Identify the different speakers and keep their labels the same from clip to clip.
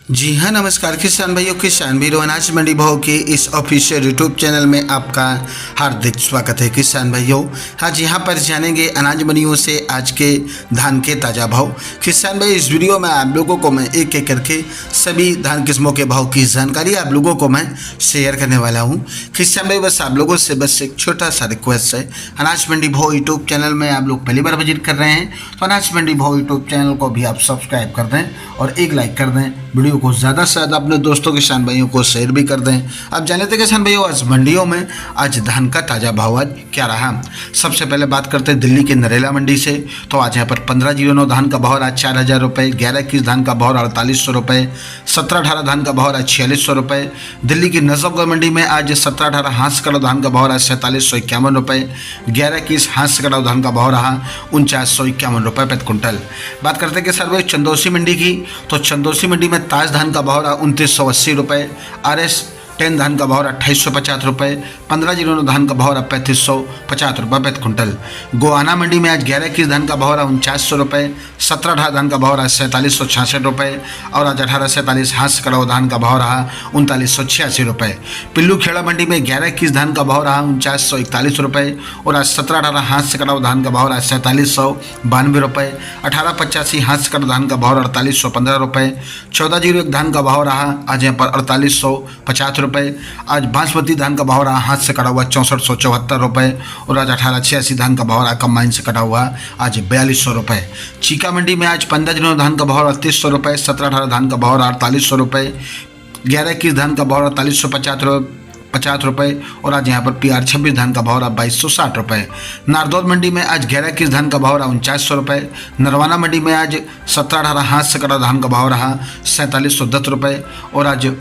Speaker 1: जी हाँ, नमस्कार किसान भाइयों, किसान वीरों, अनाज मंडी भाव के इस ऑफिशियल यूट्यूब चैनल में आपका हार्दिक स्वागत है। किसान भाइयों, आज यहाँ पर जानेंगे अनाज मंडियों से आज के धान के ताज़ा भाव। किसान भाई, इस वीडियो में आप लोगों को मैं एक एक करके सभी धान किस्मों के भाव की जानकारी आप लोगों को मैं शेयर करने वाला हूँ। किसान भाई, बस आप लोगों से बस एक छोटा सा रिक्वेस्ट है, अनाज मंडी भाव यूट्यूब चैनल में आप लोग पहली बार विजिट कर रहे हैं तो अनाज मंडी भाव यूट्यूब चैनल को भी आप सब्सक्राइब कर दें और एक लाइक कर दें। वीडियो को ज़्यादा से ज़्यादा अपने दोस्तों किसान भाइयों को शेयर भी कर दें। अब जान लेते किसान भाइयों, आज मंडियों में आज धान का ताज़ा भाव आज क्या रहा। सबसे पहले बात करते हैं दिल्ली के नरेला मंडी से। तो आज यहाँ पर 1509 धान का भाव आज 4000 रुपये, 1121 धान का भाव 4800 रुपये, 1718 धान का भाव आज 4600 रुपये। दिल्ली की नजफगढ़ मंडी में आज 1718 हाथ कड़ो धान का भाव आज 4751 रुपये, 1121 हाथ कड़ो धान का भाव रहा 4951 रुपये प्रति कुंटल। बात करते हैं किसान भाई चंदौसी मंडी की। तो चंदौसी मंडी में ताज धान का भाव रहा 2980 रुपये, RS 10 धान का भाव 2850 रुपये, 1509 धान का भाव 3550 रुपये प्रति कुंटल। गोवाना मंडी में आज 1121 धान का भाव 4900 रुपये, 1718 धान का भाव 4766 रुपये और आज 1847 हाथ कड़ाऊ धान का भाव रहा 3986 रुपये। पिल्लू खेड़ा मंडी में 1121 धान का भाव रहा 4941 रुपये और आज 1718 हाथ कड़ाऊ धान का भाव रहा 4792 रुपये, 1885 हाथ कड़ाऊ धान का भाव 4815 रुपये, 1401 धान का भाव रहा आज यहाँ पर 4850 रुपये। आज बासमती धान का भाव रहा हाथ से कटा हुआ 6474 रुपये और आज 1886 धान का भाव रहा कंबाइन से कटा हुआ आज 4200 रुपये। चीका मंडी में आज 15 धान का भाव 3800 रुपये, 1718 धान का भाव 4800 रुपये, 1121 धान का भाव 4850 रुपये और आज यहाँ पर PR 26 धान का भाव रहा 2260 रुपये। नारदौल मंडी में आज 1121 धान का भाव रहा 4900 रुपये। नरवाना मंडी में आज 1718 हाथ से कटा धान का भाव रहा 4710 रुपये और आज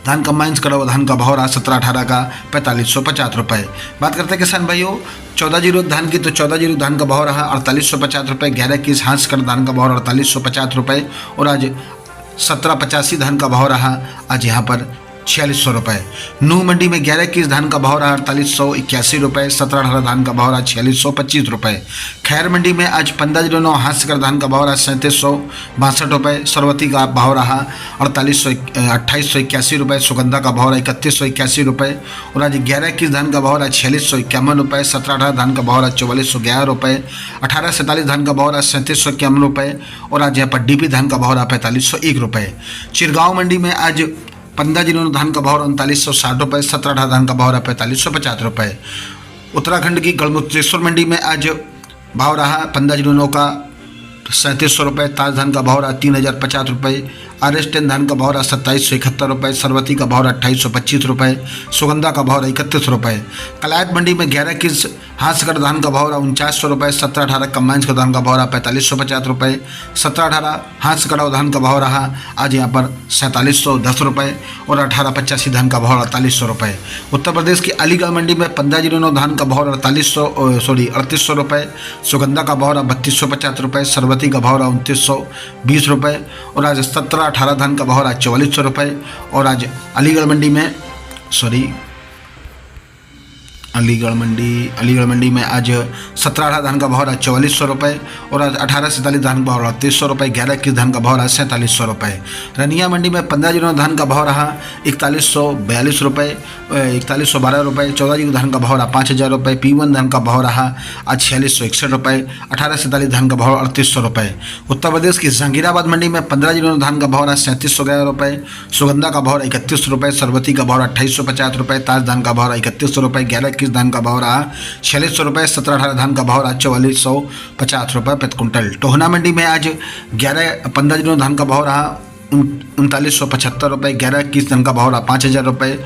Speaker 1: धान कंबाइंस कड़ा हुआ धान का भाव रहा 1718 का 4550 रुपये। बात करते हैं किसान भाइयों 1401 धान की। तो 1401 धान का भाव रहा 4850 रुपये, 1121 हाथ कड़ा धान का भाव 4850 रुपये और आज 1785 धान का भाव रहा आज यहाँ पर 4600 रुपये। नूह मंडी में 1121 धान का भाव रहा 4881 रुपये, 1718 धान का भाव रहा 4625 रुपये। खैर मंडी में आज 1509 हाथ कर धान का भाव रहा 3762 रुपये, सरवती का भाव रहा 2881 रुपये, सुगंधा का भाव रहा 3181 रुपये और आज 1121 धान का भाव रहा 4651 रुपये, 1718 धान का भाव रहा 4411 रुपये, 1847 धान का भाव रहा 3751 रुपये और आज यहाँ पर DP धान का भाव रहा 4501 रुपये। चिरगांव मंडी में आज 15 धान का भाव 3960 रुपये, 1718 धान का भाव रहा 4550 रुपये। उत्तराखंड की गढ़मुक्तेश्वर मंडी में आज भाव रहा 15 का 3700 रुपये, ताज धान का भाव रहा 3050 रुपये, RS 10 धान का भाव रहा 2771 रुपये, सरवती का भाव रहा 2825 रुपये, सुगंधा का भाव रहा 31 रुपये। कलायत मंडी में 1121 हाथ कड़ धान का भाव रहा 4900 रुपये, 1718 कंबाइंस का धान का भाव रहा 4550 रुपये, 1718 हाथ कड़ा धान का भाव रहा आज यहाँ पर 4710 रुपये और 1885 धान का भाव 4800 रुपये। उत्तर प्रदेश की अलीगढ़ मंडी में 1509 धान का भाव 3800 रुपये, सुगंधा का भाव रहा 3250 रुपये, सरवती का भाव रहा 2920 रुपये और आज 1718 धान का भाव रहा 4400 रुपये और आज अलीगढ़ मंडी में आज 1718 धान का भाव रहा 4400 रुपये और आज 1847 धान का भाव रहा 3300 रुपये, 1121 धान का भाव रहा 4700 रुपये। रनिया मंडी में 15 धान का भाव रहा 4142 रुपये, 4112 रुपये, 14 धान का भाव रहा 5000 रुपये, P1 धान का भाव रहा आज 4661 रुपये, 1847 धान का भाव 3800 रुपये। उत्तर प्रदेश की जहांगीराबाद मंडी में 15 धान का भाव रहा 3711 रुपये, सुगंधा का भाव रहा 31 रुपये, सरवती का भाव रहा 2850 रुपये, ताज धान का भाव रहा 3100 रुपये, 1121 धान का भाव रहा 4600 रुपये, 1718 धान का भाव रहा 4450 रुपये प्रति कुंटल। टोहना मंडी में आज 15 धान का भाव रहा 3975 रुपये, 1121 धान का भाव रहा 5000 रुपये,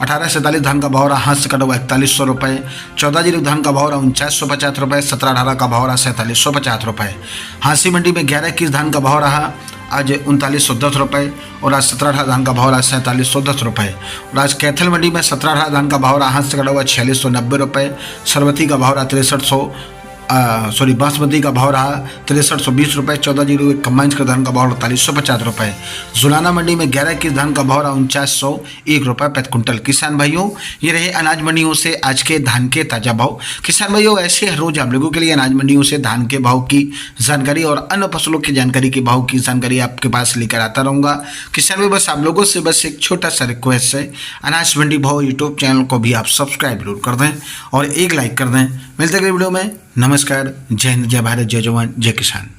Speaker 1: 1847 धान का भाव रहा हाथ से कटा हुआ 4100 रुपये, 14 धान का भाव रहा 4950 रुपये, 1718 का भाव रहा 4750 रुपये। हांसी मंडी में 1121 धान का भाव रहा आज 3910 रुपये और आज 1718 धान का भाव रहा 4710 रुपये और आज कैथल मंडी में 1718 धान का भाव रहा हाथ से कटा हुआ 4690 रुपये, सरवती का भाव रहा बासमती का भाव रहा 6320 रुपये, 1401 कंबाइंस का धान का भाव 4850 रुपये। जुलाना मंडी में 11 किस धान का भाव रहा 4901 रुपये प्रति कुंटल। किसान भाइयों, ये रहे अनाज मंडियों से आज के धान के ताज़ा भाव। किसान भाइयों, ऐसे हर रोज आप लोगों के लिए अनाज मंडियों से धान के भाव की जानकारी और अन्य फसलों की जानकारी के भाव की जानकारी आपके पास लेकर आता रहूँगा। किसान भाई, बस आप लोगों से बस एक छोटा सा रिक्वेस्ट है, अनाज मंडी भाव यूट्यूब चैनल को भी आप सब्सक्राइब जरूर कर दें और एक लाइक कर दें। मिलते हैं अगले वीडियो में। नमस्कार, जय हिंद, जय भारत, जय जवान, जय किसान।